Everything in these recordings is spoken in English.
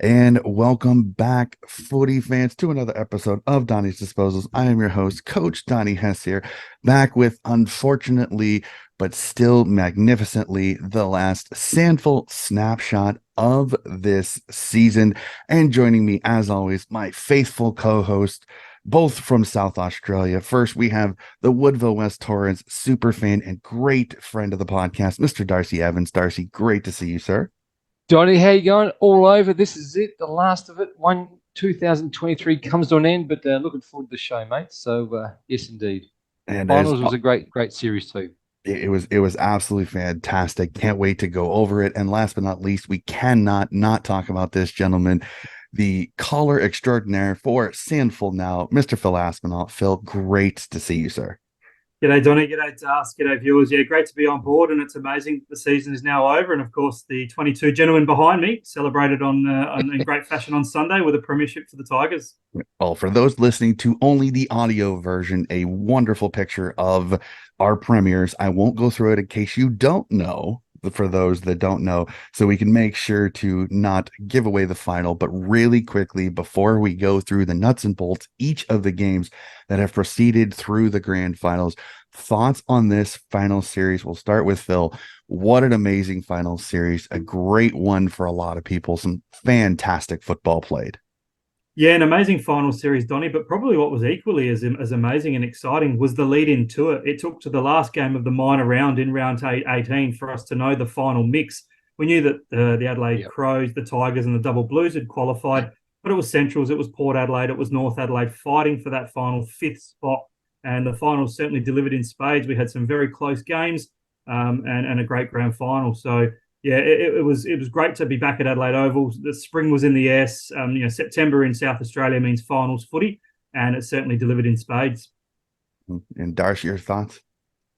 And welcome back, footy fans, to another episode of Donnie's Disposals. I am your host, Coach Donnie Hess here, back with, unfortunately, but still magnificently, the last SANFL snapshot of this season. And joining me, as always, my faithful co-host, both from South Australia. First, we have the Woodville West Torrens super fan and great friend of the podcast, Mr. Darcy Evans. Darcy, great to see you, sir. Donnie, how you going? All over. This is it, the last of it. 2023 comes to an end, but looking forward to the show, mate. So yes, indeed. And as Finals was a great series too. it was absolutely fantastic. Can't wait to go over it. And last but not least, we cannot not talk about this gentleman, the caller extraordinaire for Sandful now, Mr. Phil Aspinall. Phil, great to see you, sir. G'day, Donnie. G'day, Task. G'day, viewers. Yeah, great to be on board, and it's amazing the season is now over. And of course, the 22 gentlemen behind me celebrated in great fashion on Sunday with a premiership for the Tigers. Well, for those listening to only the audio version, a wonderful picture of our premieres. I won't go through it in case you don't know, for those that don't know, so we can make sure to not give away the final. But really quickly, before we go through the nuts and bolts, each of the games that have proceeded through the grand finals, thoughts on this final series. We'll start with Phil. What an amazing final series, a great one for a lot of people, some fantastic football played. Yeah, an amazing final series, Donnie, but probably what was equally as amazing and exciting was the lead into it. It took to the last game of the minor round in round 18 for us to know the final mix. We knew that the Adelaide Crows, the Tigers and the Double Blues had qualified, but it was Centrals, it was Port Adelaide, it was North Adelaide fighting for that final fifth spot. And the finals certainly delivered in spades. We had some very close games and a great grand final. So, yeah, it was great to be back at Adelaide Oval. The spring was in the air. September in South Australia means finals footy, and it certainly delivered in spades. And Darcy, your thoughts?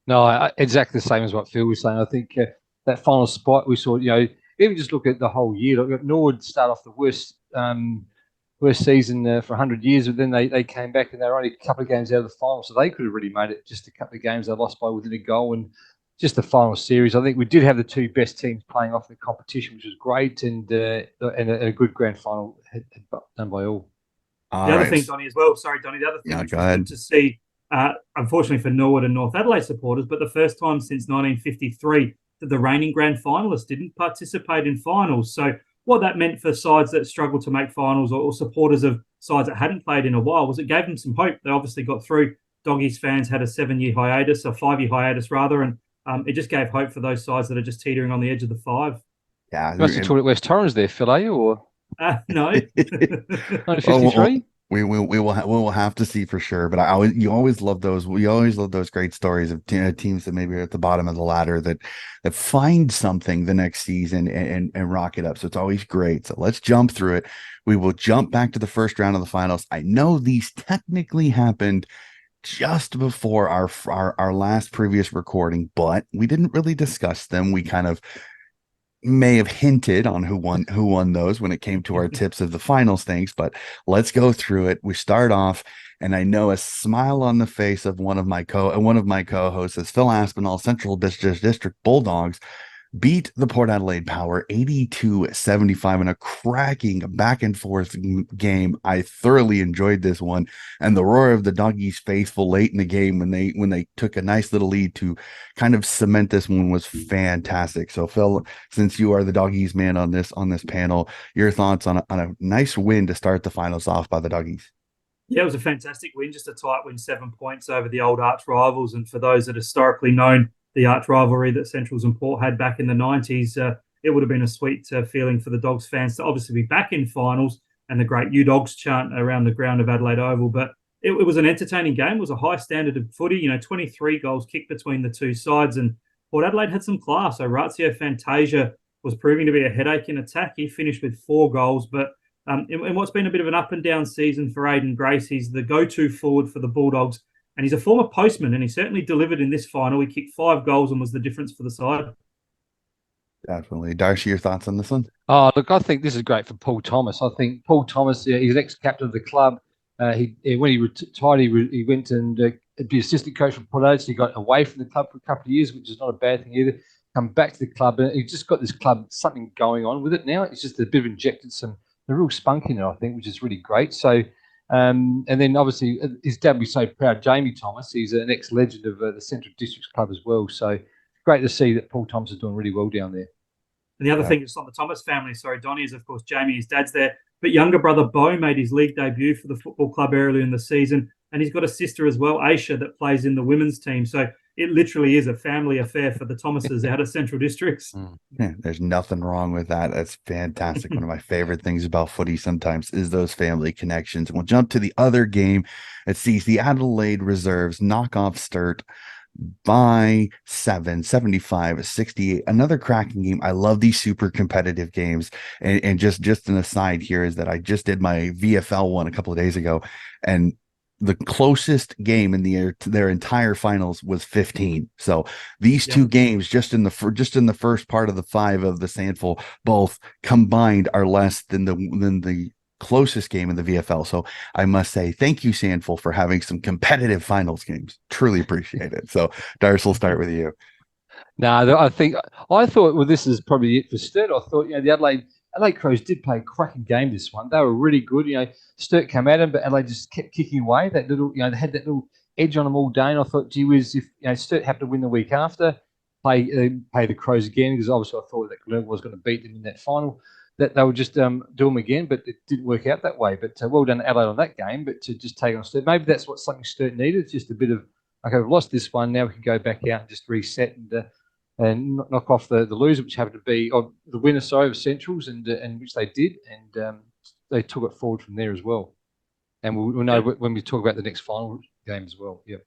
No, exactly the same as what Phil was saying. I think that final spot we saw, even just look at the whole year. Look, Norwood start off the worst season for 100 years, but then they came back and they were only a couple of games out of the final, so they could have really made it. Just a couple of games they lost by within a goal, and just the final series. I think we did have the two best teams playing off the competition, which was great, and a good grand final done by all. The other thing, Donnie, as well. Sorry, Donnie. The other thing which was good to see, unfortunately for Norwood and North Adelaide supporters, but the first time since 1953 that the reigning grand finalists didn't participate in finals. So what that meant for sides that struggled to make finals or supporters of sides that hadn't played in a while was it gave them some hope. They obviously got through. Doggies fans had a 7-year hiatus, a 5-year hiatus rather, and it just gave hope for those sides that are just teetering on the edge of the five. Yeah, you must have taught at West Torrens there, Phil, are you? Or no, 1953. We will have to see for sure. But you always love those. We always love those great stories of teams that maybe are at the bottom of the ladder that find something the next season and rock it up. So it's always great. So let's jump through it. We will jump back to the first round of the finals. I know these technically happened just before our last previous recording, but we didn't really discuss them. We kind of may have hinted on who won those when it came to our tips of the finals things, but let's go through it. We start off, and I know a smile on the face of one of my co-hosts is Phil Aspinall. Central District Bulldogs beat the Port Adelaide Power 82-75 in a cracking back and forth game. I thoroughly enjoyed this one, and the roar of the Doggies faithful late in the game when they took a nice little lead to kind of cement this one was fantastic. So Phil, since you are the Doggies man on this panel, your thoughts on a nice win to start the finals off by the Doggies? Yeah, it was a fantastic win, just a tight win, 7 points over the old arch rivals. And for those that historically known the arch rivalry that Centrals and Port had back in the 90s, it would have been a sweet feeling for the Dogs fans to obviously be back in finals and the great U Dogs chant around the ground of Adelaide Oval. But it was an entertaining game. It was a high standard of footy, 23 goals kicked between the two sides. And Port Adelaide had some class. Orazio Fantasia was proving to be a headache in attack. He finished with 4 goals. But in what's been a bit of an up and down season for Aiden Grace, he's the go-to forward for the Bulldogs. And he's a former postman, and he certainly delivered in this final. He kicked 5 goals and was the difference for the side. Definitely. Darcy, your thoughts on this one? Oh, look, I think this is great for Paul Thomas. I think Paul Thomas, he's ex-captain of the club. When he retired, he went and be assistant coach for Port Adelaide. So he got away from the club for a couple of years, which is not a bad thing either. Come back to the club, and he's just got this club, something going on with it now. It's just a bit of injected some real spunk in it, I think, which is really great. So, and then obviously his dad will be so proud. Jamie Thomas, he's an ex-legend of the Central Districts Club as well. So great to see that Paul Thomas is doing really well down there. And the other thing just on the Thomas family, sorry, Donnie, is of course Jamie, his dad's there. But younger brother Bo made his league debut for the football club earlier in the season. And he's got a sister as well, Aisha, that plays in the women's team. So it literally is a family affair for the Thomases out of Central Districts. Yeah, there's nothing wrong with that. That's fantastic. One of my favorite things about footy sometimes is those family connections. And we'll jump to the other game. It sees the Adelaide Reserves knock off Sturt by 75-68. Another cracking game. I love these super competitive games. And just an aside here is that I just did my VFL one a couple of days ago, and the closest game in their entire finals was 15. So these two games just in the first part of the 5 of the SANFL both combined are less than the closest game in the VFL. So I must say thank you, SANFL, for having some competitive finals games. Truly appreciate it. So Darce, we'll start with you. No, I thought, well, this is probably it for Sturt. I thought, the Adelaide Crows did play a cracking game this one. They were really good. Sturt came at them, but Adelaide just kept kicking away. That little, they had that little edge on them all day. And I thought, gee whiz, if Sturt happened to win the week after, play the Crows again, because obviously I thought that Glenelg was going to beat them in that final, that they would just do them again, but it didn't work out that way. But well done Adelaide on that game, but to just take on Sturt, maybe that's what something Sturt needed. It's just a bit of, okay, we've lost this one, now we can go back out and just reset and knock off the loser, which happened to be the winner, of Centrals, and which they did, and they took it forward from there as well. And we'll know when we talk about the next final game as well. Yep.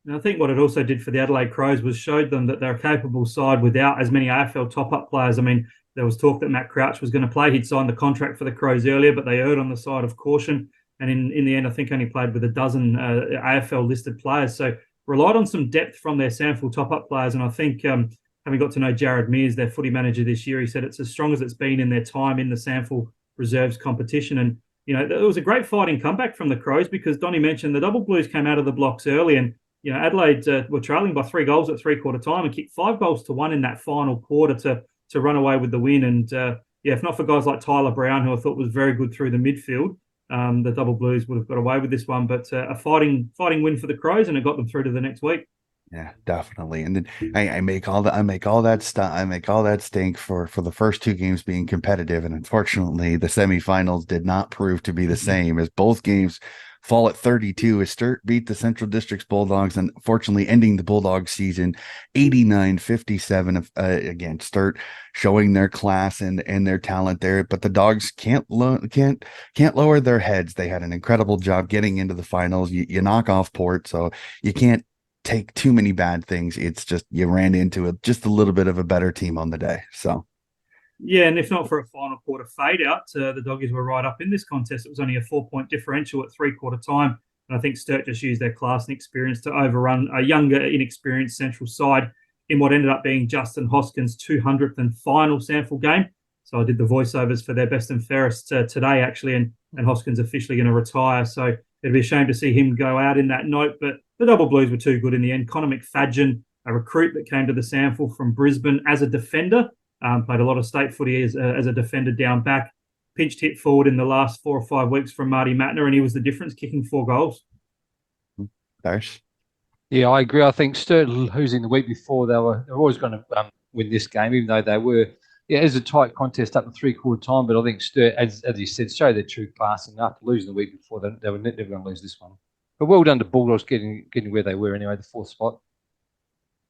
And I think what it also did for the Adelaide Crows was showed them that they're a capable side without as many AFL top-up players. I mean, there was talk that Matt Crouch was going to play. He'd signed the contract for the Crows earlier, but they erred on the side of caution. And in the end, I think only played with a dozen AFL-listed players. So relied on some depth from their SANFL top-up players. And I think having got to know Jared Mears, their footy manager this year, he said it's as strong as it's been in their time in the SANFL Reserves competition. And, it was a great fighting comeback from the Crows, because Donnie mentioned the Double Blues came out of the blocks early, and, Adelaide were trailing by 3 goals at three-quarter time and kicked 5-1 in that final quarter to run away with the win. And, if not for guys like Tyler Brown, who I thought was very good through the midfield, the Double Blues would have got away with this one. But a fighting win for the Crows, and it got them through to the next week. Yeah, definitely. And then I make all that stink for the first 2 games being competitive. And unfortunately, the semifinals did not prove to be the same, as both games fall at 32 as Sturt beat the Central Districts Bulldogs, and fortunately ending the Bulldogs season 89-57. Again, Sturt showing their class and their talent there, but the Dogs can't lower their heads. They had an incredible job getting into the finals. You knock off Port, so you can't take too many bad things. It's just you ran into just a little bit of a better team on the day. So yeah, and if not for a final quarter fade out, the Doggies were right up in this contest. It was only a 4-point differential at three-quarter time, and I think Sturt just used their class and experience to overrun a younger, inexperienced Central side in what ended up being Justin Hoskins' 200th and final SANFL game. So I did the voiceovers for their best and fairest today, actually, and Hoskins officially going to retire. So it'd be a shame to see him go out in that note, but the Double Blues were too good in the end. Connor McFadgen, a recruit that came to the SANFL from Brisbane as a defender, played a lot of state footy as a defender down back, pinched hit forward in the last 4 or 5 weeks from Marty Matner, and he was the difference, kicking 4 goals. Darsh? Yeah, I agree. I think Sturt losing the week before, they were always going to win this game, even though they were, it was a tight contest up to three-quarter time, but I think Sturt, as you said, showed their true class, and after losing the week before, they were never going to lose this one. But well done to Bulldogs getting where they were anyway, the 4th spot.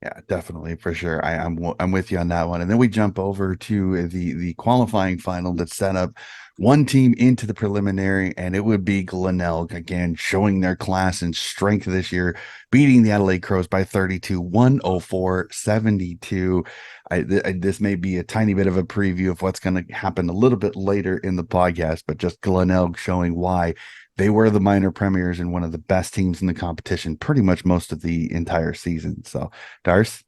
Yeah, definitely, for sure. I'm with you on that one. And then we jump over to the qualifying final that set up one team into the preliminary, and it would be Glenelg, again showing their class and strength this year, beating the Adelaide Crows by 32, 104-72. This may be a tiny bit of a preview of what's going to happen a little bit later in the podcast, but just Glenelg showing why they were the minor premiers and one of the best teams in the competition pretty much most of the entire season. So, Darce?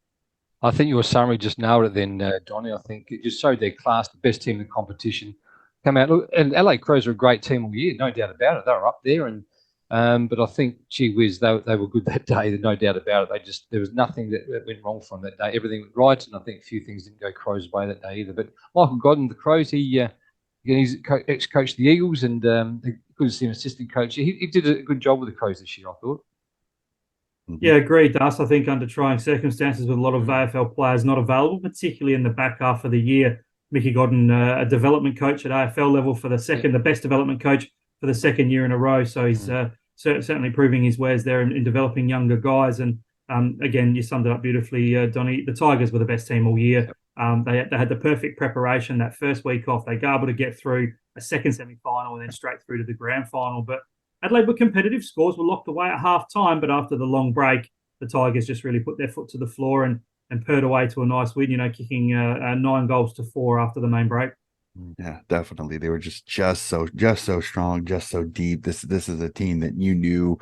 I think your summary just nailed it then, Donnie. I think it just showed their class, the best team in the competition. Come out, look, and LA Crows are a great team all year, no doubt about it. They were up there, and but I think, gee whiz, they were good that day, no doubt about it. There was nothing that went wrong from that day. Everything went right, and I think a few things didn't go Crows' way that day either. But Michael Godden, the Crows, he Again, he's ex-coach the Eagles and good to see him assistant coach. He did a good job with the Crows this year, I thought. Yeah, agreed, Das. I think under trying circumstances with a lot of AFL players not available, particularly in the back half of the year, Mickey Godden, a development coach at AFL level for the best development coach for the second year in a row. So he's certainly proving his wares there in developing younger guys. And again, you summed it up beautifully, Donnie. The Tigers were the best team all year. They had the perfect preparation. That first week off, they were able to get through a second semi-final and then straight through to the grand final. But Adelaide were competitive. Scores were locked away at half time, but after the long break, the Tigers just really put their foot to the floor and purred away to a nice win, kicking 9 goals to 4 after the main break. Yeah, definitely. They were just so strong, just so deep. This is a team that you knew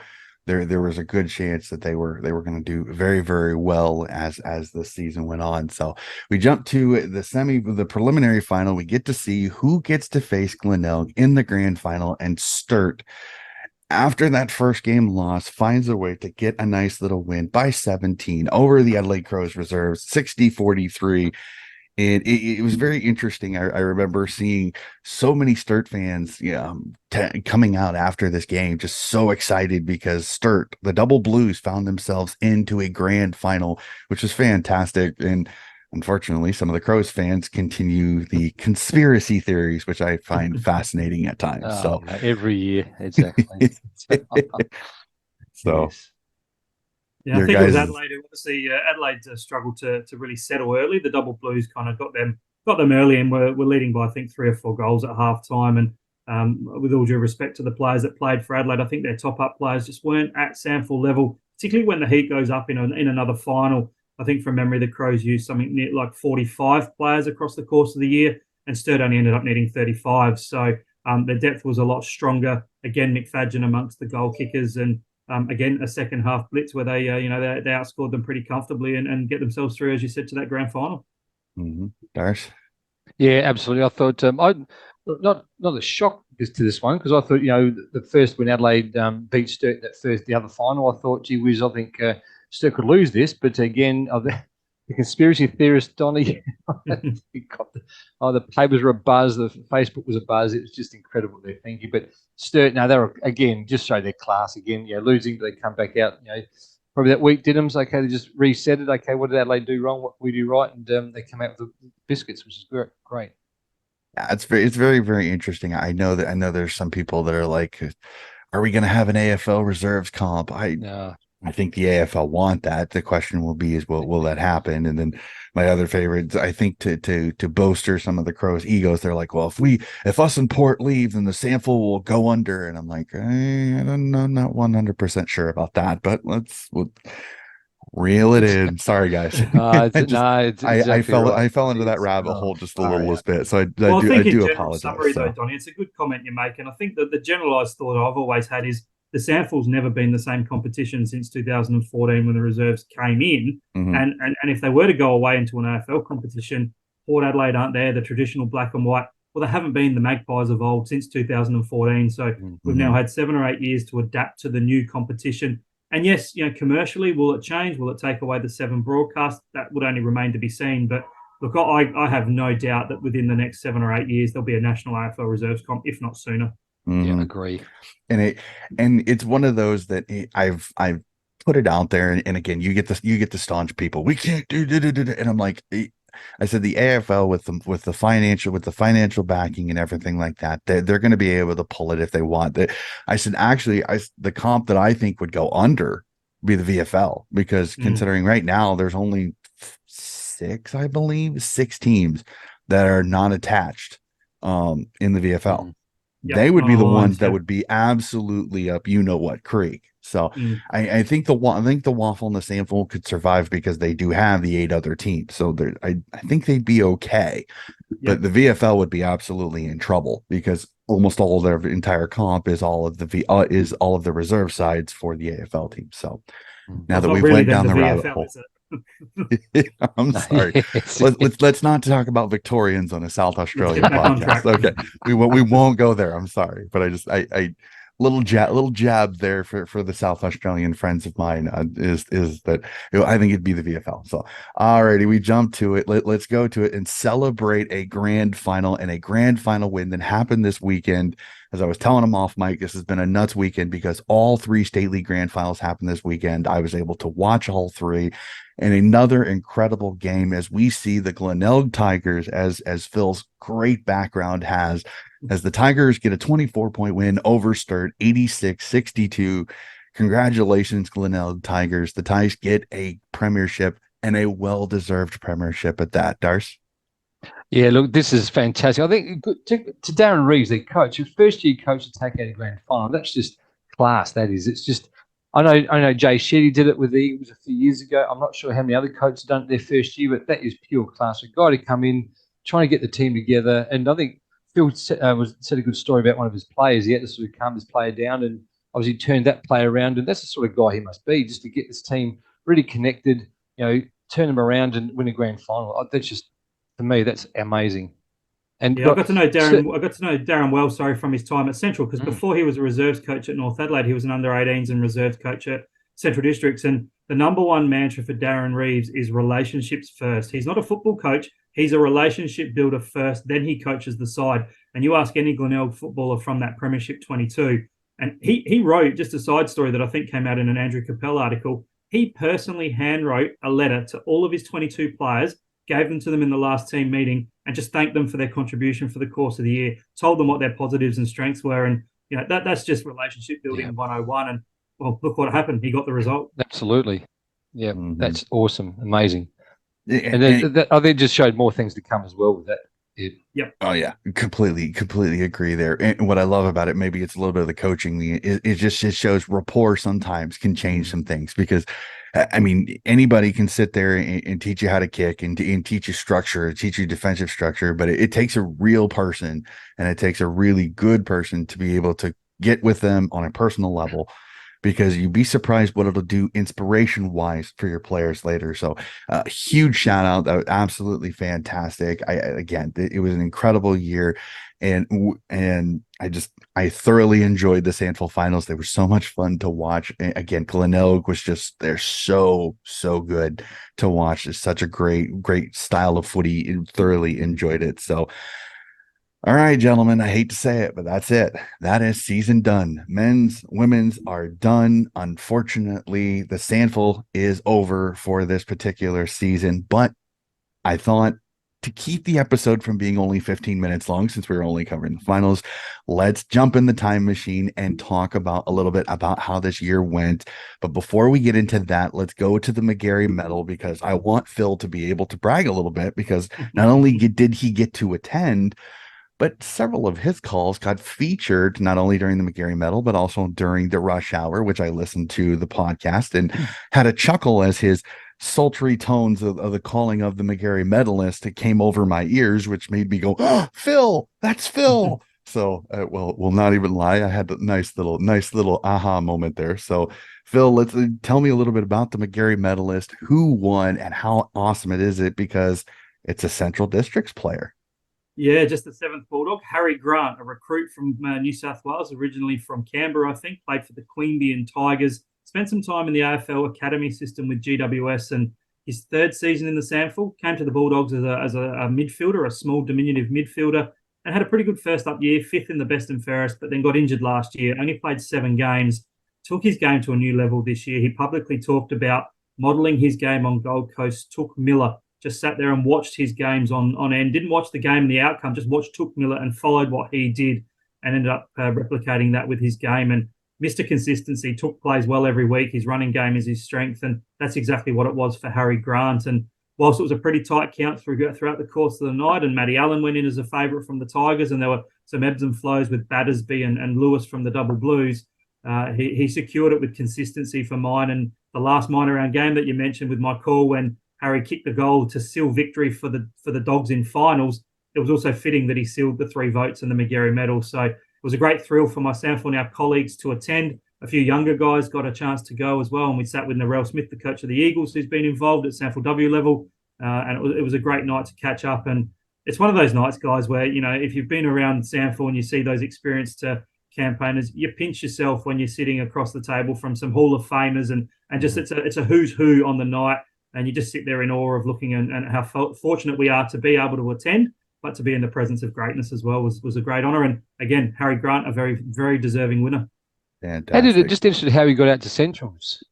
there was a good chance that they were going to do very, very well as the season went on. So we jump to the preliminary final. We get to see who gets to face Glenelg in the grand final, and Sturt, after that first game loss, finds a way to get a nice little win by 17 over the Adelaide Crows reserves, 60-43. And it was very interesting. I remember seeing so many Sturt fans coming out after this game, just so excited because Sturt, the Double Blues, found themselves into a grand final, which was fantastic. And unfortunately, some of the Crows fans continue the conspiracy theories, which I find fascinating at times. Every year, exactly. So. Yes. Yeah, I think it was Adelaide. Obviously, Adelaide struggled to really settle early. The Double Blues kind of got them early and were leading by, I think, 3 or 4 goals at half time. And with all due respect to the players that played for Adelaide, I think their top-up players just weren't at SANFL level, particularly when the heat goes up in another final. I think from memory, the Crows used something near like 45 players across the course of the year, and Sturt only ended up needing 35. So their depth was a lot stronger. Again, McFadgen amongst the goal kickers, and again, a second half blitz where they outscored them pretty comfortably and get themselves through, as you said, to that grand final. Darsh? Yeah, absolutely. I thought not a shock to this one, because I thought the first when Adelaide beat Sturt the other final, I thought, gee whiz, I think Sturt could lose this. But again, the conspiracy theorist Donnie, the papers were a buzz, the Facebook was a buzz. It was just incredible there. Thank you. But Sturt, they were again just show their class again. Losing, they come back out. Probably that week Diddums. Okay, they just reset it. Okay, what did Adelaide do wrong? What we do right? And they come out with the biscuits, which is great. Yeah, it's very, very interesting. I know there's some people that are like, are we going to have an AFL reserves comp? I think the AFL want that. The question will be will that happen? And then my other favorites, I think to bolster some of the Crows' egos, they're like, well, if us and Port leave, then the SANFL will go under. And I'm like, I don't know, I'm not 100% sure about that, but we'll reel it in. Sorry, guys. I fell into that rabbit hole just a little bit. So I do apologize. Summary, though, Donnie, it's a good comment you make, and I think that the generalized thought I've always had is the SANFL's never been the same competition since 2014 when the reserves came in. Mm-hmm. And if they were to go away into an AFL competition, Port Adelaide aren't there, the traditional black and white. Well, they haven't been the Magpies of old since 2014. So we've now had 7 or 8 years to adapt to the new competition. And yes, commercially, will it change? Will it take away the 7 broadcasts? That would only remain to be seen. But look, I have no doubt that within the next 7 or 8 years, there'll be a national AFL reserves comp, if not sooner. Yeah, I agree. And it's one of those that I've put it out there, and again, you get the staunch people. We can't do, and I'm like, I said the AFL with the financial backing and everything like that, they're going to be able to pull it if they want. That I said actually, the comp that I think would go under would be the VFL, because considering right now there's only 6 teams that are not attached in the VFL. Yep. They would be the ones that would be absolutely up, what creek. So I think the Waffle and the SANFL could survive because they do have the 8 other teams. So I think they'd be okay. Yep. But the VFL would be absolutely in trouble because almost all of their entire comp is all of the reserve sides for the AFL team. So now that we've went down the rabbit hole. I'm sorry. Let's not talk about Victorians on a South Australia podcast. Okay, we won't go there. I'm sorry, but I little jab there for the South Australian friends of mine is that I think it'd be the VFL. So, alrighty, we jump to it. Let's go to it and celebrate a grand final and a grand final win that happened this weekend. As I was telling him off mic, this has been a nuts weekend because all three state league grand finals happened this weekend. I was able to watch all three, and another incredible game as we see the Glenelg Tigers, as Phil's great background has, as the Tigers get a 24-point win over Sturt, 86-62. Congratulations, Glenelg Tigers. The Tigers get a premiership, and a well-deserved premiership at that, Darce. Yeah, look, this is fantastic. I think to Darren Reeves, the coach, his first year coach to take out a grand final. That's just class. That is. It's just. I know. Jay Shetty did it with the Eagles a few years ago. I'm not sure how many other coaches done it their first year, but that is pure class. A guy to come in, trying to get the team together, and I think Phil said a good story about one of his players. He had to sort of calm his player down, and obviously turned that player around. And that's the sort of guy he must be, just to get this team really connected. Turn them around and win a grand final. That's just. To me, that's amazing. And yeah, I got to know Darren well, from his time at Central, because before he was a reserves coach at North Adelaide, he was an under-18s and reserves coach at Central Districts. And the number one mantra for Darren Reeves is relationships first. He's not a football coach. He's a relationship builder first. Then he coaches the side. And you ask any Glenelg footballer from that Premiership 22, and he wrote, just a side story that I think came out in an Andrew Capel article, he personally handwrote a letter to all of his 22 players, gave them to them in the last team meeting, and just thanked them for their contribution for the course of the year, told them what their positives and strengths were. And that's just relationship building 101. And well, look what happened. He got the result. Absolutely. Yeah, that's awesome. Amazing. And then I think just showed more things to come as well with that. Yep. Oh yeah, completely agree there. And what I love about it, maybe it's a little bit of the coaching. It just shows rapport sometimes can change some things, because I mean, anybody can sit there and teach you how to kick and teach you structure, teach you defensive structure, but it takes a real person, and it takes a really good person to be able to get with them on a personal level, because you'd be surprised what it'll do inspiration wise for your players later. So huge shout out. That was absolutely fantastic. Again, it was an incredible year, and I thoroughly enjoyed the SANFL finals. They were so much fun to watch. And again, Glenelg was they're so good to watch. It's such a great style of footy, and thoroughly enjoyed it. So all right, gentlemen, I hate to say it, but that's it. That is season done. Men's, women's are done. Unfortunately, the SANFL is over for this particular season, but I thought, to keep the episode from being only 15 minutes long, since we were only covering the finals, let's jump in the time machine and talk about a little bit about how this year went. But before we get into that, let's go to the McGarry medal, because I want Phil to be able to brag a little bit, because not only did he get to attend, but several of his calls got featured not only during the McGarry medal, but also during the rush hour, which I listened to the podcast and had a chuckle as his sultry tones of the calling of the McGarry medalist came over my ears, which made me go, oh, Phil, that's Phil. So, we'll not even lie. I had a nice little aha moment there. So, Phil, let's tell me a little bit about the McGarry medalist, who won, and how awesome it is because it's a Central Districts player. Yeah, just the 7th Bulldog, Harry Grant, a recruit from New South Wales, originally from Canberra, I think, played for the Queanbeyan Tigers, spent some time in the AFL academy system with GWS, and his 3rd season in the SANFL, came to the Bulldogs as a midfielder, a small diminutive midfielder, and had a pretty good first up year, 5th in the best and fairest, but then got injured last year, only played 7 games, took his game to a new level this year. He publicly talked about modelling his game on Gold Coast, Took Miller, just sat there and watched his games on end, didn't watch the game and the outcome, just watched Took Miller and followed what he did, and ended up replicating that with his game. And Mr. Consistency, Took plays well every week. His running game is his strength, and that's exactly what it was for Harry Grant. And whilst it was a pretty tight count throughout the course of the night, and Matty Allen went in as a favourite from the Tigers, and there were some ebbs and flows with Battersby and Lewis from the Double Blues, he secured it with consistency for mine. And the last minor round game that you mentioned with my call, when Harry kicked the goal to seal victory for the Dogs in finals, it was also fitting that he sealed the 3 votes and the McGarry medal. So it was a great thrill for my SANFL now colleagues to attend. A few younger guys got a chance to go as well, and we sat with Narelle Smith, the coach of the Eagles, who's been involved at SANFL W level, and it was a great night to catch up. And it's one of those nights, guys, where if you've been around SANFL and you see those experienced campaigners, you pinch yourself when you're sitting across the table from some Hall of Famers, and just it's a who's who on the night, and you just sit there in awe of looking and how fortunate we are to be able to attend, but to be in the presence of greatness as well was a great honour. And again, Harry Grant, a very, very deserving winner. How did it? Fantastic. Just interested how he got out to Centrals.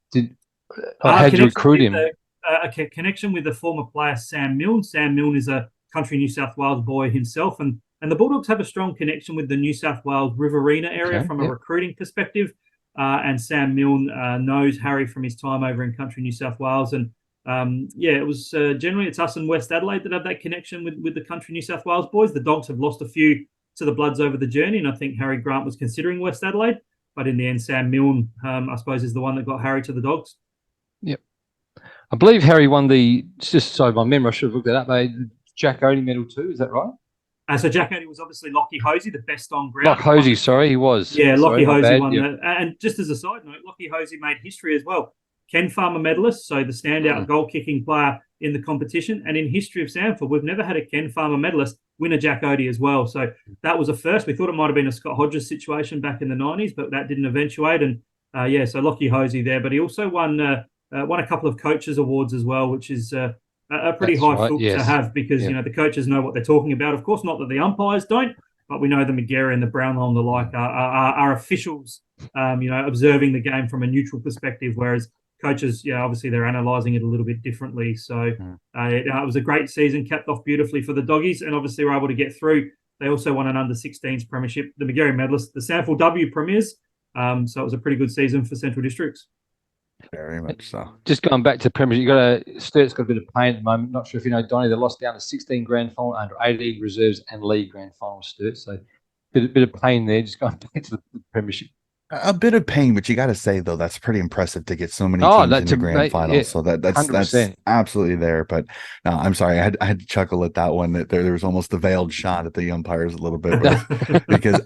How did you recruit him? A connection with the former player Sam Milne. Sam Milne is a country New South Wales boy himself, and the Bulldogs have a strong connection with the New South Wales Riverina area from a recruiting perspective. And Sam Milne knows Harry from his time over in country New South Wales, and it was generally it's us and West Adelaide that have that connection with the country New South Wales boys. The Dogs have lost a few to the Bloods over the journey, and I think Harry Grant was considering West Adelaide, but in the end, Sam Milne, I suppose, is the one that got Harry to the Dogs. Yep. I believe Harry won just so my memory, I should have looked that up, Jack Odie medal too, is that right? So Jack Odie was obviously Lockie Hosey, the best on ground. Lockie Hosey, sorry, he was. Yeah, Lockie Hosey won that. And just as a side note, Lockie Hosey made history as well. Ken Farmer medalist, so the standout goal-kicking player in the competition. And in history of SANFL, we've never had a Ken Farmer medalist win a Jack Odie as well. So that was a first. We thought it might have been a Scott Hodges situation back in the 90s, but that didn't eventuate. And so Lockie Hosey there. But he also won a couple of coaches awards as well, which is a pretty high filk to have because, the coaches know what they're talking about. Of course, not that the umpires don't, but we know the McGarry and the Brownlow and the like are officials, observing the game from a neutral perspective, whereas coaches, obviously they're analysing it a little bit differently. So it was a great season, capped off beautifully for the Doggies, and obviously were able to get through. They also won an under-16s premiership, the McGarry medalists, the SANFL W premiers. So it was a pretty good season for Central Districts. Very much so. Just going back to premiership, Sturt's got a bit of pain at the moment. Not sure if you know, Donnie, they lost down to 16 grand final, under 18 reserves and league grand final, Sturt. So bit of pain there, just going back to the premiership. A bit of pain, but you got to say though that's pretty impressive to get so many teams in the grand final. So that's absolutely there. But no, I'm sorry, I had to chuckle at that one. That there was almost a veiled shot at the umpires a little bit, because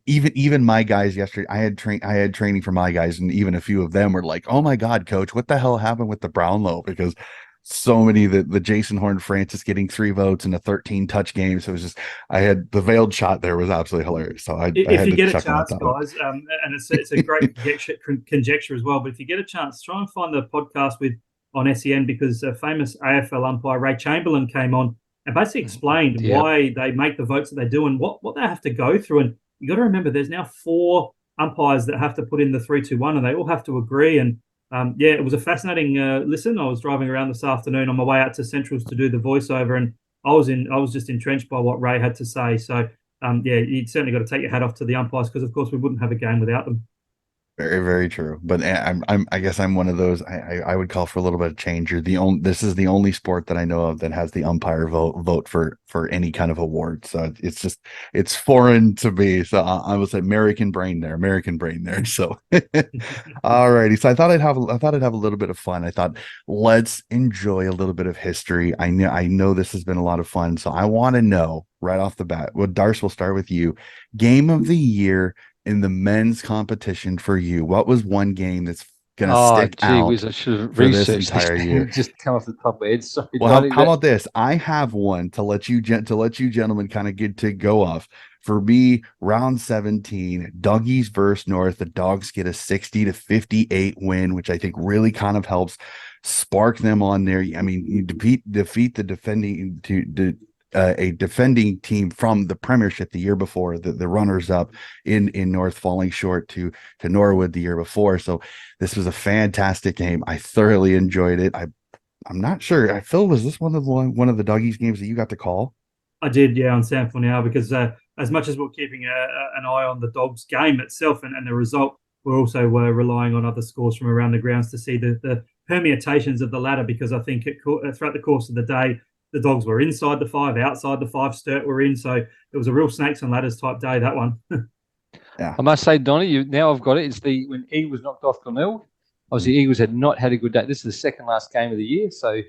even my guys yesterday, I had training for my guys, and even a few of them were like, "Oh my God, coach, what the hell happened with the Brownlow?" Because so many the Jason Horn Francis getting 3 votes in a 13 touch game. So it was just, I had the veiled shot there was absolutely hilarious. So if you get a chance, guys, and it's a great conjecture as well. But if you get a chance, try and find the podcast on SEN, because famous AFL umpire Ray Chamberlain came on and basically explained why they make the votes that they do and what they have to go through. And you got to remember, there's now 4 umpires that have to put in the 3-2-1, and they all have to agree. And it was a fascinating listen. I was driving around this afternoon on my way out to Centrals to do the voiceover, and I was just entrenched by what Ray had to say. So you'd certainly got to take your hat off to the umpires, because of course we wouldn't have a game without them. Very, very true. But I guess I'm one of those. I would call for a little bit of change. This is the only sport that I know of that has the umpire vote for any kind of award. So it's foreign to me. So I was American brain there. So alrighty. So I thought I'd have a little bit of fun. I thought, let's enjoy a little bit of history. I know this has been a lot of fun. So I want to know right off the bat. Well, Darce, we'll start with you. Game of the year in the men's competition for you. What was one game that's gonna stick out? I should have researched this entire year. Just come off the top of my head. Sorry, well, how about this? I have one to let you gentlemen kind of get to go off. For me, round 17, Doggies versus North. The Dogs get a 60-58 win, which I think really kind of helps spark them on there. I mean, you defeat the defending a defending team from the premiership the year before, the runners up in North, falling short to Norwood the year before. So this was a fantastic game. I thoroughly enjoyed it. I'm not sure. Phil, was this one of the Doggies games that you got to call? I did, on SANFL now, because as much as we're keeping an eye on the Dogs game itself and the result, we're also relying on other scores from around the grounds to see the permutations of the ladder, because I think throughout the course of the day, the Dogs were inside the 5, outside the 5, Sturt were in. So it was a real snakes and ladders type day, that one. Yeah. I must say, Donnie, now I've got it. It's when Eagles knocked off Glenelg. Obviously, Eagles had not had a good day. This is the second last game of the year. So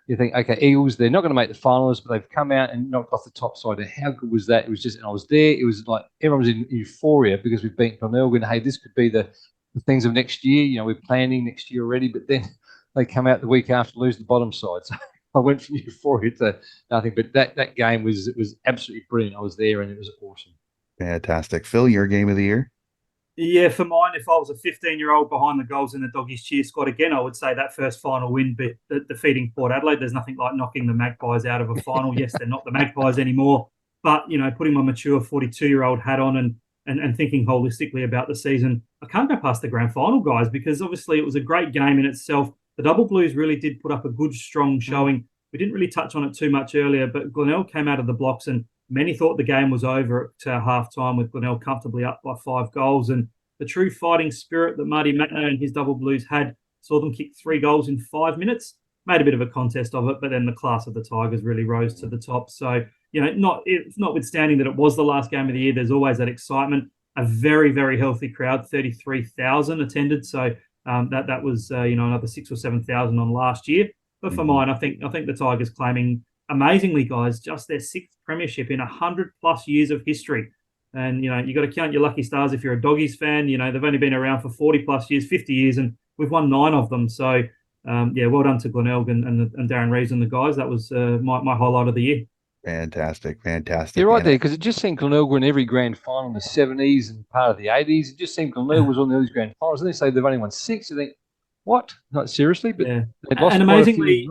you think, okay, Eagles, they're not going to make the finals, but they've come out and knocked off the top side. And how good was that? It was just, and I was there. It was like everyone was in euphoria because we've beaten Glenelg, and hey, this could be the things of next year. We're planning next year already, but then they come out the week after, lose the bottom side. So I went from euphoria to nothing. But that game was absolutely brilliant. I was there, and it was awesome. Fantastic. Phil, your game of the year? Yeah, for mine, if I was a 15-year-old behind the goals in the Doggies cheer squad again, I would say that first final win, defeating Port Adelaide. There's nothing like knocking the Magpies out of a final. Yes, they're not the Magpies anymore, but putting my mature 42-year-old hat on and thinking holistically about the season, I can't go past the grand final, guys, because obviously it was a great game in itself. The Double Blues really did put up a good, strong showing. We didn't really touch on it too much earlier, but Glenelg came out of the blocks and many thought the game was over at half time with Glenelg comfortably up by 5 goals. And the true fighting spirit that Marty Matno and his Double Blues had saw them kick 3 goals in 5 minutes. Made a bit of a contest of it, but then the class of the Tigers really rose to the top. So, notwithstanding that it was the last game of the year, there's always that excitement. A very, very healthy crowd, 33,000 attended. So that was another 6 or 7,000 on last year. But for mine, I think the Tigers claiming amazingly, guys, just their 6th premiership in 100+ years of history. And you got to count your lucky stars if you're a Doggies fan. They've only been around for 40+ years, 50 years, and we've won 9 of them. So well done to Glenelg and Darren Reeves and the guys. That was my highlight of the year. Fantastic. You're right there, because it just seemed Glenelg were in every grand final in the 70s and part of the 80s. It just seemed Glenelg was on those grand finals. And they say they've only won 6. You think, what? Not seriously, but they'd lost and amazingly,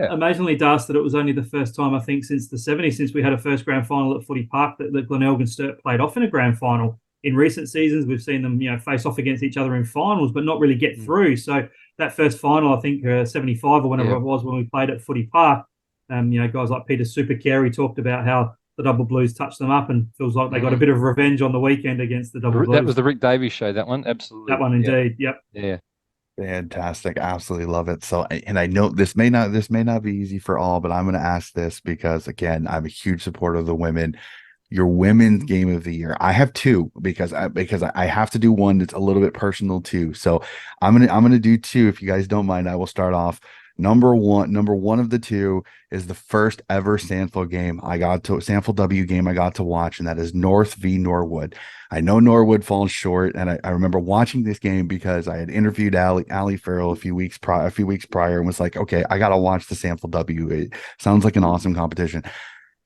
amazingly, Das, that it was only the first time, I think, since the 70s, since we had a first grand final at Footy Park that Glenelg and Sturt played off in a grand final. In recent seasons, we've seen them, face off against each other in finals, but not really get through. So that first final, I think, 75 or whenever it was when we played at Footy Park, guys like Peter Super Carey talked about how the Double Blues touched them up, and feels like they got a bit of revenge on the weekend against the Double Blues. That was the Rick Davies show, that one. Absolutely. That one, indeed. Yep. Yeah. Fantastic. Absolutely love it. So, and I know this may not be easy for all, but I'm going to ask this because, again, I'm a huge supporter of the women. Your women's game of the year. I have 2 because I have to do one that's a little bit personal too. So I'm gonna do 2 if you guys don't mind. I will start off. Number one of the 2 is the first ever SANFL game SANFL W game I got to watch, and that is North v Norwood. I know Norwood falls short, and I remember watching this game because I had interviewed Ali Farrell a few weeks prior and was like, okay, I gotta watch the SANFL W. It sounds like an awesome competition.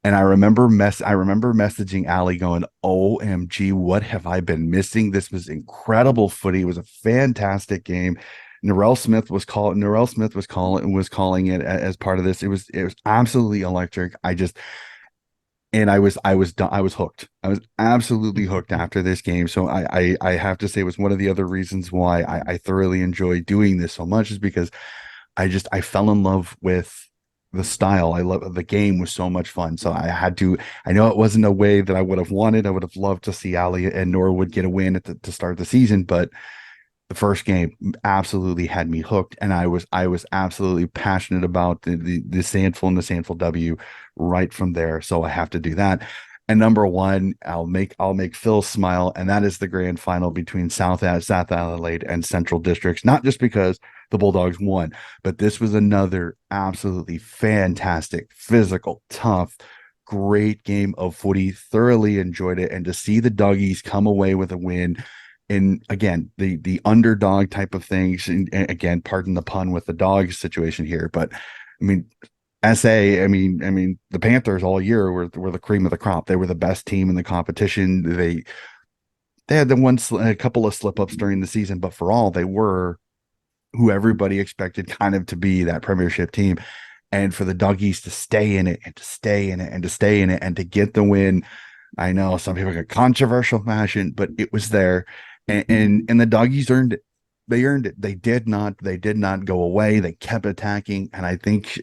And I remember messaging Ali going, OMG, what have I been missing? This was incredible footy. It was a fantastic game. Narelle Smith was calling it as part of this. It was absolutely electric. I was hooked. I was absolutely hooked after this game. So I have to say it was one of the other reasons why I thoroughly enjoy doing this so much, is because I fell in love with the style. I love the game was so much fun. So I know it wasn't a way that I would have wanted. I would have loved to see Ali and Norwood get a win to start the season, but the first game absolutely had me hooked, and I was absolutely passionate about the SANFL and the SANFL W right from there. So I have to do that. And number 1, I'll make Phil smile, and that is the grand final between South Adelaide and Central Districts. Not just because the Bulldogs won, but this was another absolutely fantastic, physical, tough, great game of footy. Thoroughly enjoyed it, and to see the Doggies come away with a win. And again, the underdog type of things, and again, pardon the pun with the dog situation here, but I mean, the Panthers all year were the cream of the crop. They were the best team in the competition. They had a couple of slip ups during the season, but for all, they were who everybody expected kind of to be that premiership team. And for the Doggies to stay in it and to stay in it and to stay in it and to get the win. I know some people got controversial fashion, but it was there. And the Doggies earned it. They earned it. They did not go away. They kept attacking. And I think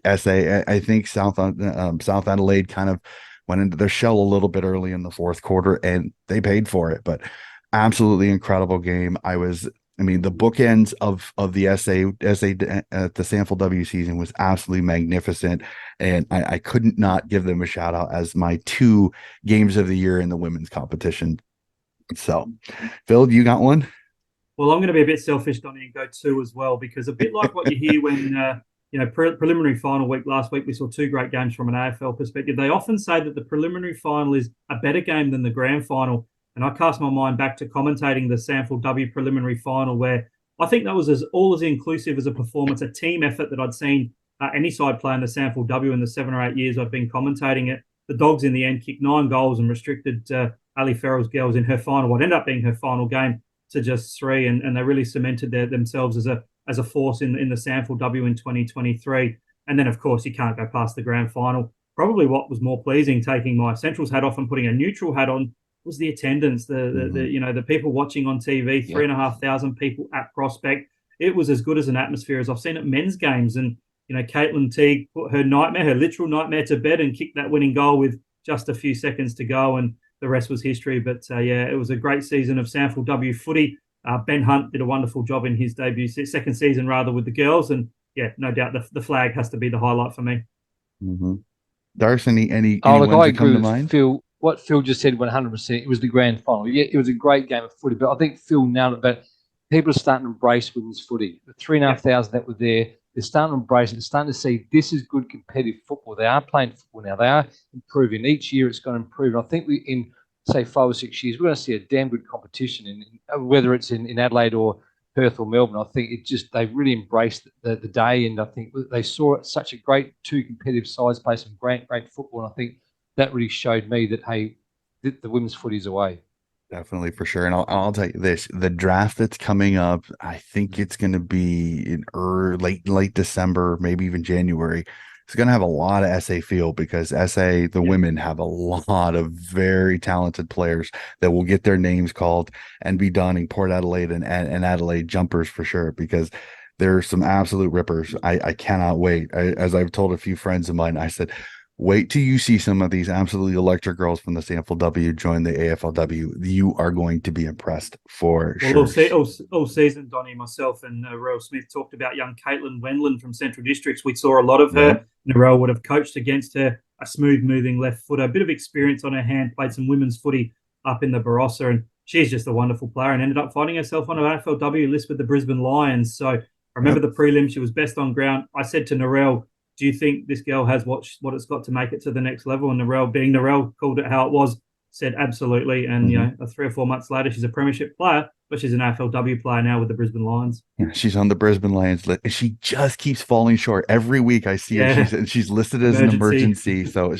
South Adelaide kind of went into their shell a little bit early in the 4th quarter, and they paid for it. But absolutely incredible game. The bookends of the the SANFL W season was absolutely magnificent, and I couldn't not give them a shout out as my 2 games of the year in the women's competition. So, Phil, you got one? Well, I'm going to be a bit selfish, Donnie, and go 2 as well, because a bit like what you hear when preliminary final week last week, we saw 2 great games from an AFL perspective. They often say that the preliminary final is a better game than the grand final. And I cast my mind back to commentating the SANFL W preliminary final, where I think that was as inclusive as a performance, a team effort that I'd seen any side play in the SANFL W in the 7 or 8 years I've been commentating it. The Dogs in the end kicked 9 goals and restricted Ali Farrell's girls in her final, what ended up being her final game, to just 3, and they really cemented themselves as a force in the SANFL in 2023. And then, of course, you can't go past the grand final. Probably what was more pleasing, taking my Central's hat off and putting a neutral hat on, was the attendance. The people watching on TV, 3,500 people at Prospect. It was as good as an atmosphere as I've seen at men's games. And Caitlin Teague put her literal nightmare to bed and kicked that winning goal with just a few seconds to go, and the rest was history. But it was a great season of SANFL footy. Ben Hunt did a wonderful job in his second season with the girls, and no doubt the flag has to be the highlight for me. Mm-hmm. Darce, any look, ones I that come agree to with mind? Phil. What Phil just said, 100%. It was the grand final. Yeah, it was a great game of footy, but I think Phil nailed it. But people are starting to embrace women's footy. The 3,500 that were there, they're starting to embrace it. They're starting to see this is good competitive football. They are playing football now. They are improving. Each year it's going to improve. And I think in, say, 5 or 6 years, we're going to see a damn good competition, whether it's in Adelaide or Perth or Melbourne. I think they've really embraced the day, and I think they saw it, such a great 2 competitive sides play some great football. And I think that really showed me that, hey, the women's footy's away. Definitely, for sure. And I'll tell you this, the draft that's coming up, I think it's going to be in late December, maybe even January. It's going to have a lot of SA field because the women have a lot of very talented players that will get their names called and be donning Port Adelaide and Adelaide jumpers for sure, because there's some absolute rippers. I cannot wait. As I've told a few friends of mine, I said, wait till you see some of these absolutely electric girls from the SANFL join the AFLW. You are going to be impressed for sure. All season, Donnie, myself, and Narelle Smith talked about young Caitlin Wendland from Central Districts. We saw a lot of her. Narelle would have coached against her, a smooth-moving left footer, a bit of experience on her hand, played some women's footy up in the Barossa, and she's just a wonderful player and ended up finding herself on an AFLW list with the Brisbane Lions. So I remember the prelim, she was best on ground. I said to Narelle, do you think this girl has what it's got to make it to the next level? And Narelle called it how it was, said absolutely. And 3 or 4 months later, she's a premiership player, but she's an AFLW player now with the Brisbane Lions. Yeah, she's on the Brisbane Lions list, and she just keeps falling short every week. I see her; she's listed as an emergency. So,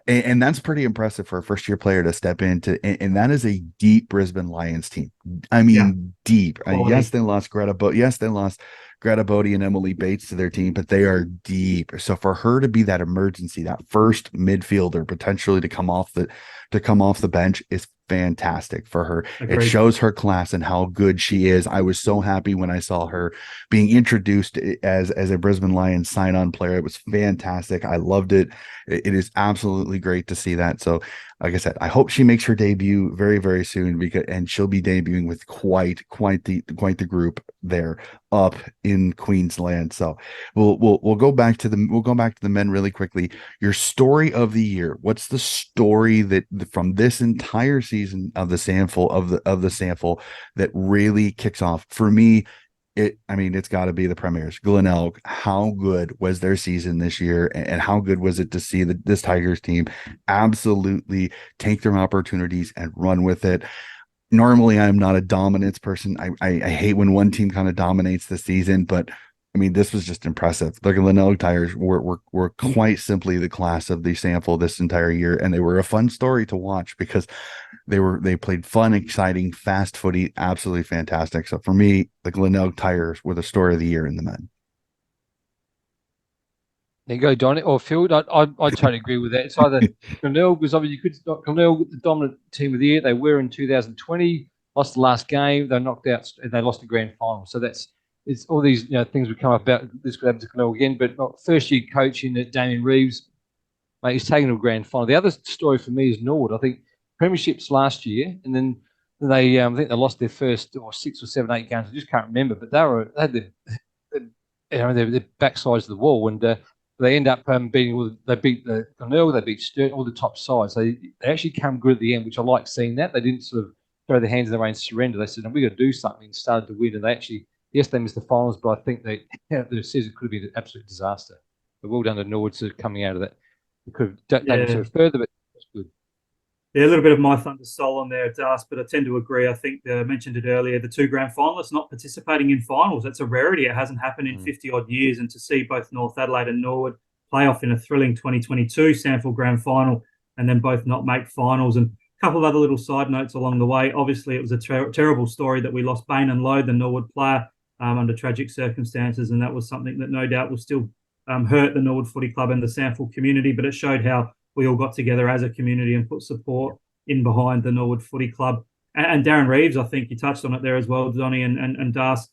and that's pretty impressive for a first-year player to step into. And that is a deep Brisbane Lions team. I mean, deep. Yes, they lost Greta Bodie and Emily Bates to their team, but they are deep. So for her to be that emergency, that first midfielder potentially to come off the bench is fantastic for her. Agreed. It shows her class and how good she is. I was so happy when I saw her being introduced as a Brisbane Lions sign-on player. It was fantastic. I loved it. It is absolutely great to see that. So like I said, I hope she makes her debut very, very soon, and she'll be debuting with quite the group there up in Queensland. So we'll go back to the men really quickly. Your story of the year. What's the story that from this entire season of the SANFL that really kicks off for me? It's got to be the Premiers. Glenelg, how good was their season this year, and how good was it to see this Tigers team absolutely take their opportunities and run with it? Normally, I'm not a dominance person. I hate when one team kind of dominates the season, but this was just impressive. The Glenelg Tigers were quite simply the class of the SANFL this entire year, and they were a fun story to watch because they played fun, exciting, fast footy, absolutely fantastic. So for me, the Glenelg Tigers were the story of the year in the men. There you go, Donnie or Phil. I totally agree with that. It's either Glenelg, because obviously Glenelg, the dominant team of the year. They were in 2020, lost the last game. They knocked out. They lost the grand final. So it's all these things would come up about this could happen to Glenelg again. But first year coaching Damien Reeves, mate, he's taken to a grand final. The other story for me is Norwood. I think premierships last year, and then they I think they lost their first 6 or 7, 8 games. I just can't remember, but they had their backsides to the wall, and they end up beating. They beat the Glenelg, they beat Sturt, all the top sides. They actually come good at the end, which I like seeing that. They didn't sort of throw their hands in the ring and surrender. They said, "No, we got to do something," and started to win. And they actually, yes, they missed the finals, but I think the season could have been an absolute disaster. But well done to Norwood coming out of that. They could have taken it further, but it's good. Yeah, a little bit of my thunder stole on there, Darce, but I tend to agree. I think I mentioned it earlier, the 2 grand finalists not participating in finals. That's a rarity. It hasn't happened in 50-odd years. And to see both North Adelaide and Norwood play off in a thrilling 2022 SANFL grand final and then both not make finals. And couple of other little side notes along the way. Obviously, it was a terrible story that we lost Bain and Lowe, the Norwood player, under tragic circumstances, and that was something that no doubt will still hurt the Norwood Footy Club and the SANFL community, but it showed how we all got together as a community and put support in behind the Norwood Footy Club. And Darren Reeves, I think you touched on it there as well, Donnie and Das.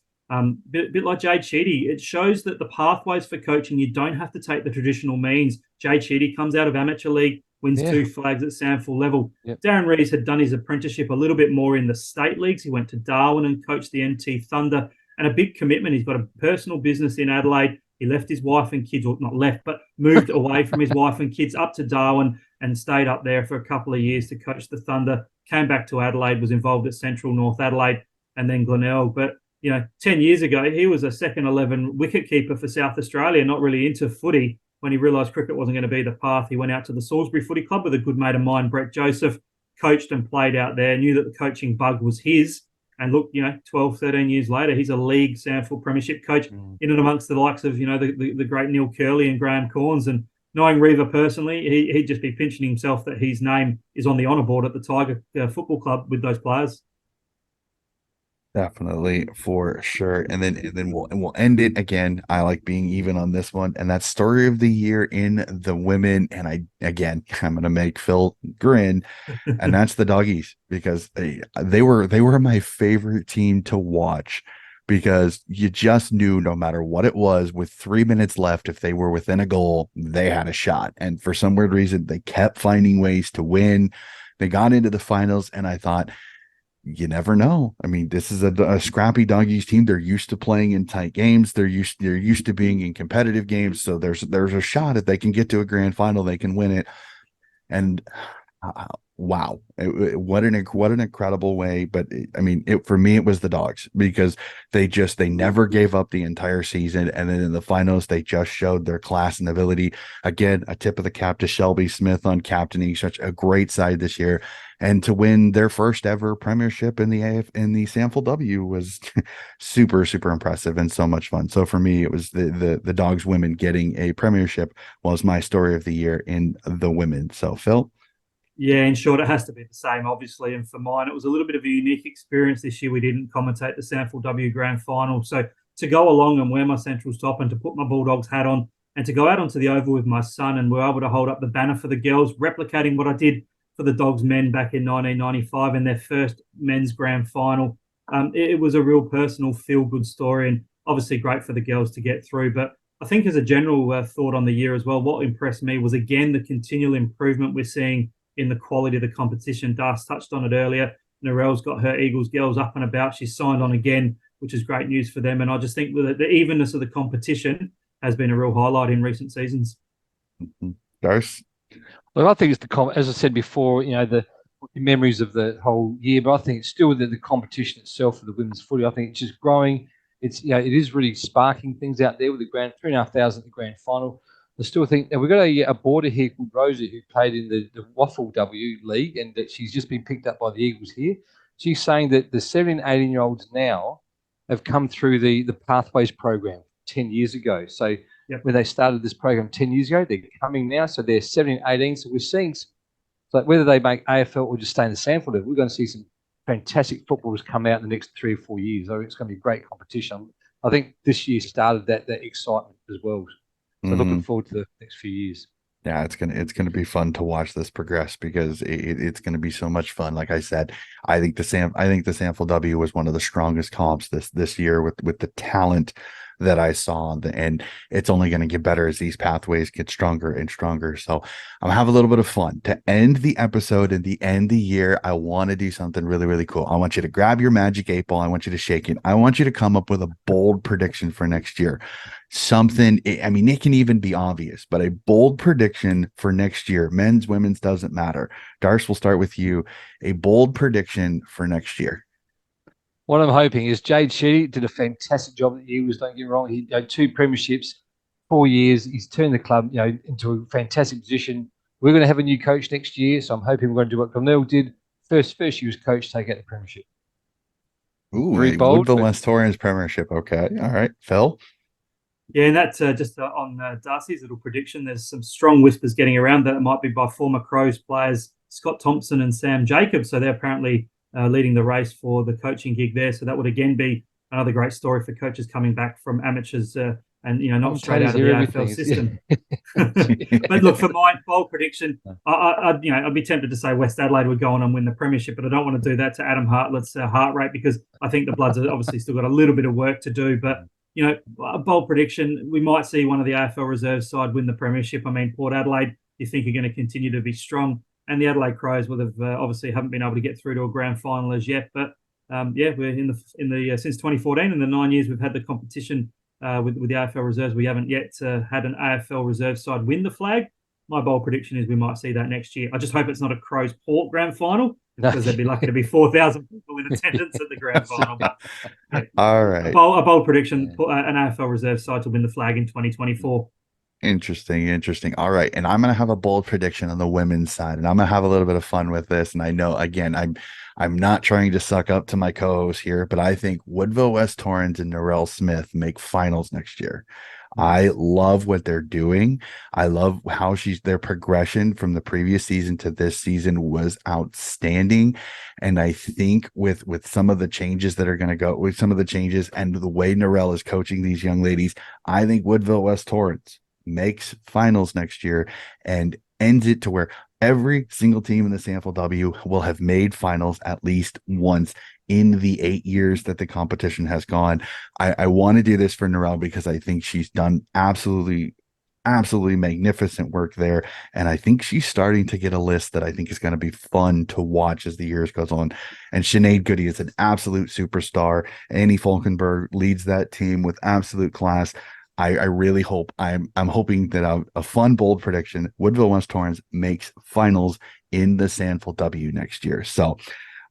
Bit like Jade Sheedy, it shows that the pathways for coaching, you don't have to take the traditional means. Jade Sheedy comes out of amateur league, wins 2 flags at SANFL level. Yep. Darren Reeves had done his apprenticeship a little bit more in the state leagues. He went to Darwin and coached the NT Thunder, and a big commitment. He's got a personal business in Adelaide. He left his wife and kids, or not left, but moved away from his wife and kids up to Darwin and stayed up there for a couple of years to coach the Thunder. Came back to Adelaide, was involved at Central North Adelaide and then Glenelg. But, 10 years ago, he was a second 11 wicketkeeper for South Australia, not really into footy. When he realised cricket wasn't going to be the path, he went out to the Salisbury Footy Club with a good mate of mine, Brett Joseph, coached and played out there, knew that the coaching bug was his. And look, 12, 13 years later, he's a league SANFL premiership coach in and amongst the likes of, the great Neil Curley and Graham Corns. And knowing Reeva personally, he'd just be pinching himself that his name is on the honour board at the Tiger Football Club with those players. Definitely, for sure. And then we'll end it again. I like being even on this one, and that's story of the year in the women. And I'm gonna make Phil grin, and that's the Doggies, because they were my favorite team to watch, because you just knew no matter what it was, with 3 minutes left, if they were within a goal, they had a shot. And for some weird reason, they kept finding ways to win. They got into the finals, and I thought, you never know. I mean, this is a scrappy Doggies team. They're used to playing in tight games. They're used to being in competitive games. So there's a shot, if they can get to a grand final, they can win it. And wow, what an incredible way. But for me, it was the Dogs, because they never gave up the entire season. And then in the finals, they just showed their class and ability. Again, a tip of the cap to Shelby Smith on captaining such a great side this year. And to win their first ever premiership in the SANFL W was super, super impressive and so much fun. So for me, it was the Dogs women getting a premiership was my story of the year in the women. So Phil? Yeah, in short, it has to be the same, obviously. And for mine, it was a little bit of a unique experience this year. We didn't commentate the SANFL W Grand Final. So to go along and wear my Central's top and to put my Bulldogs hat on and to go out onto the Oval with my son, and we're able to hold up the banner for the girls, replicating what I did for the Dogs men back in 1995 in their first men's grand final. It was a real personal feel-good story, and obviously great for the girls to get through. But I think as a general thought on the year as well, what impressed me was, again, the continual improvement we're seeing in the quality of the competition. Das touched on it earlier. Narelle's got her Eagles girls up and about. She's signed on again, which is great news for them. And I just think the evenness of the competition has been a real highlight in recent seasons. Darce? Well, I think it's as I said before, the memories of the whole year, but I think it's still the competition itself for the women's footy. I think it's just growing. It's it is really sparking things out there with the 3,500 at the grand final. I still think that we've got a boarder here called Rosie, who played in the Waffle W League, and that she's just been picked up by the Eagles here. She's saying that the 17, 18-year-olds now have come through the Pathways program 10 years ago. So when they started this program 10 years ago, they're coming now. So they're 17, 18. So we're seeing, whether they make AFL or just stay in the SANFL level, we're going to see some fantastic footballers come out in the next 3 or 4 years. So it's going to be great competition. I think this year started that excitement as well. So looking forward to the next few years. Yeah, it's gonna be fun to watch this progress, because it's gonna be so much fun. Like I said, I think the SANFL W was one of the strongest comps this year with the talent that I saw, and it's only going to get better as these pathways get stronger and stronger. So I'm having a little bit of fun to end the episode and the end the year. I want to do something really, really cool. I want you to grab your magic 8 ball. I want you to shake it. I want you to come up with a bold prediction for next year. Something, it can even be obvious, but a bold prediction for next year. Men's, women's, doesn't matter. Darce, we'll start with you. A bold prediction for next year. What I'm hoping is Jade Sheedy did a fantastic job that he was. Don't get me wrong. He had 2 premierships, 4 years. He's turned the club, into a fantastic position. We're going to have a new coach next year, so I'm hoping we're going to do what Glenelg did. First year was coach, take out the premiership. Ooh, very bold. Woodville Westorians premiership. Okay, all right, Phil. Yeah, and that's just on Darcy's little prediction. There's some strong whispers getting around that it might be by former Crows players Scott Thompson and Sam Jacobs. So they're apparently leading the race for the coaching gig there. So that would again be another great story for coaches coming back from amateurs and not straight out of the AFL system. But look, for my bold prediction, I'd be tempted to say West Adelaide would go on and win the premiership, but I don't want to do that to Adam Hartlett's heart rate, because I think the Bloods have obviously still got a little bit of work to do. But a bold prediction, we might see one of the AFL reserve side win the premiership. I mean, Port Adelaide, you think are going to continue to be strong, and the Adelaide Crows will have obviously haven't been able to get through to a grand final as yet. But we're in the since 2014, in the 9 years we've had the competition with the AFL reserves, we haven't yet had an AFL reserve side win the flag. My bold prediction is we might see that next year. I just hope it's not a Crows Port grand final, because they'd be lucky to be 4,000 people in attendance at the grand final. But all right, a bold prediction: an AFL reserve side to win the flag in 2024. Interesting. All right. And I'm going to have a bold prediction on the women's side, and I'm going to have a little bit of fun with this. And I know, again, I'm not trying to suck up to my co-host here, but I think Woodville West Torrens and Narelle Smith make finals next year. I love what they're doing. I love how their progression from the previous season to this season was outstanding. And I think with some of the changes that are going to go, with some of the changes and the way Narelle is coaching these young ladies, I think Woodville West Torrens makes finals next year and ends it to where every single team in the SANFL will have made finals at least once in the 8 years that the competition has gone. I want to do this for Narelle because I think she's done absolutely magnificent work there. And I think she's starting to get a list that I think is going to be fun to watch as the years goes on. And Sinead Goody is an absolute superstar. Annie Falkenberg leads that team with absolute class. I really hope I'm hoping that a fun, bold prediction: Woodville West Torrens makes finals in the SANFL next year. So,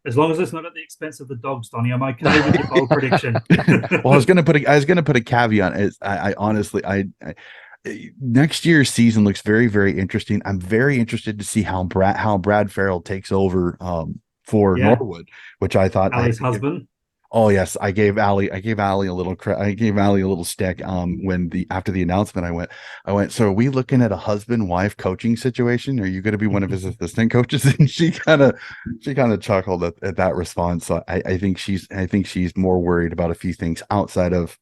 as long as it's not at the expense of the Dogs, Donnie, I'm okay with your bold prediction. Well, I was gonna put a caveat. I honestly, next year's season looks very, very interesting. I'm very interested to see how Brad Farrell takes over for Norwood, which I thought Ali's husband. Oh yes, I gave Ali a little stick after the announcement. I went, so are we looking at a husband-wife coaching situation? Are you going to be one of his assistant coaches? And she kind of chuckled at that response. So I think she's more worried about a few things outside of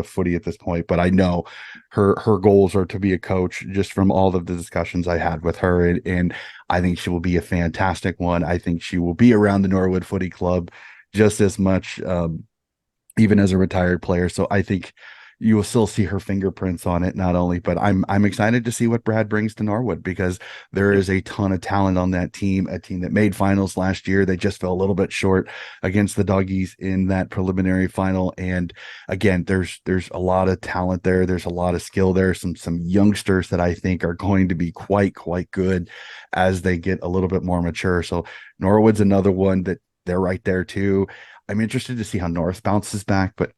footy at this point. But I know her goals are to be a coach, just from all of the discussions I had with her, and I think she will be a fantastic one. I think she will be around the Norwood Footy Club just as much, even as a retired player. So I think you will still see her fingerprints on it, not only, but I'm excited to see what Brad brings to Norwood, because there is a ton of talent on that team, a team that made finals last year. They just fell a little bit short against the Doggies in that preliminary final. And again, there's a lot of talent there. There's a lot of skill there. Some youngsters that I think are going to be quite good as they get a little bit more mature. So Norwood's another one that they're right there too. I'm interested to see how North bounces back, but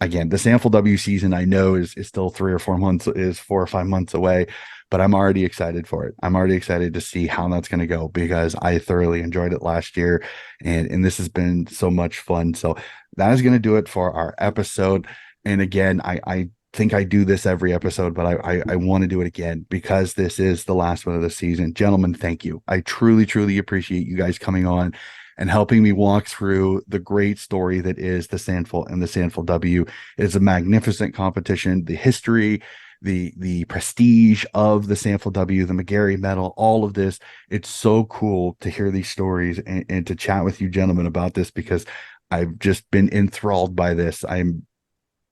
again, the SANFL season I know is still 4 or 5 months away, but I'm already excited for it. I'm already excited to see how that's going to go, because I thoroughly enjoyed it last year, and this has been so much fun. So that is going to do it for our episode. And again, I think I do this every episode, but I want to do it again because this is the last one of the season. Gentlemen, thank you. I truly appreciate you guys coming on and helping me walk through the great story that is the SANFL and the SANFL. It is a magnificent competition. The history, the prestige of the SANFL, the McGarry Medal, all of this. It's so cool to hear these stories and to chat with you gentlemen about this, because I've just been enthralled by this.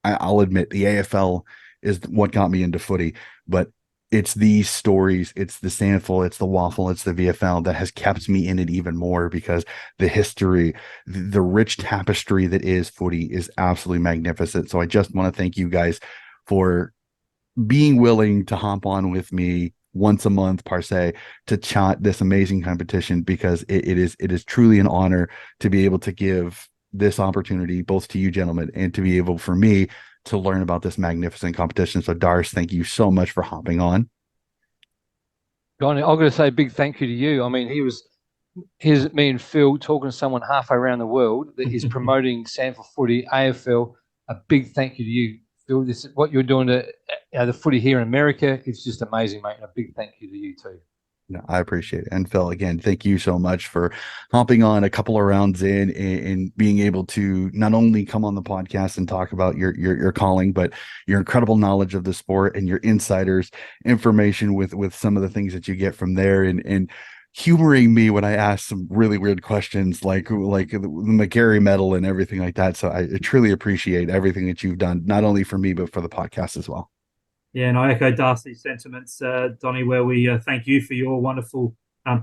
I'll admit the AFL is what got me into footy, but it's these stories, it's the SANFL, it's the Waffle, it's the VFL that has kept me in it even more, because the history, the rich tapestry that is footy is absolutely magnificent. So I just want to thank you guys for being willing to hop on with me once a month, per se, to chat this amazing competition, because it is truly an honor to be able to give this opportunity both to you gentlemen and to be able for me to learn about this magnificent competition. So Darce, thank you so much for hopping on. Donnie, I'm going to say a big thank you to you. I mean, here's me and Phil talking to someone halfway around the world that is promoting SANFL footy, AFL. A big thank you to you, Phil. This what you're doing to the footy here in America. It's just amazing, mate. And a big thank you to you too. No, I appreciate it. And Phil, again, thank you so much for hopping on a couple of rounds in and being able to not only come on the podcast and talk about your calling, but your incredible knowledge of the sport and your insiders information with some of the things that you get from there and humoring me when I ask some really weird questions like the McGarry medal and everything like that. So I truly appreciate everything that you've done, not only for me, but for the podcast as well. Yeah, and I echo Darcy's sentiments, Donnie, where we thank you for your wonderful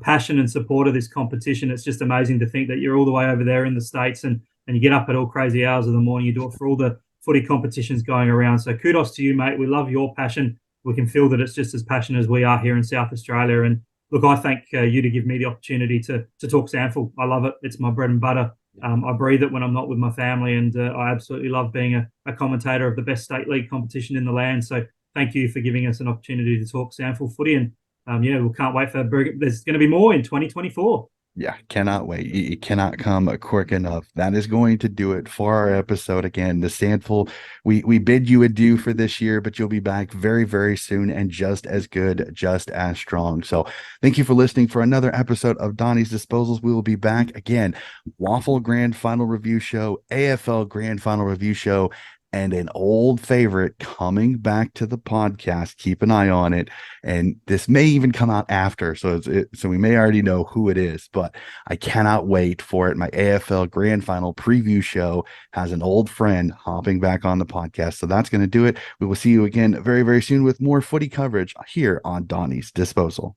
passion and support of this competition. It's just amazing to think that you're all the way over there in the States and you get up at all crazy hours of the morning. You do it for all the footy competitions going around. So kudos to you, mate. We love your passion. We can feel that it's just as passionate as we are here in South Australia. And look, I thank you to give me the opportunity to talk SANFL. I love it. It's my bread and butter. I breathe it when I'm not with my family, and I absolutely love being a commentator of the best state league competition in the land. So thank you for giving us an opportunity to talk SANFL footy. And yeah, we can't wait for there's going to be more in 2024. Yeah, cannot wait. It cannot come quick enough. That is going to do it for our episode. Again, the SANFL, we bid you adieu for this year, but you'll be back very, very soon and just as good, just as strong. So thank you for listening for another episode of Donnie's Disposals. We will be back again. Waffle Grand Final Review Show, AFL Grand Final Review Show, and an old favorite coming back to the podcast. Keep an eye on it. And this may even come out after. So so we may already know who it is, but I cannot wait for it. My AFL Grand Final preview show has an old friend hopping back on the podcast. So that's going to do it. We will see you again very, very soon with more footy coverage here on Donnie's Disposal.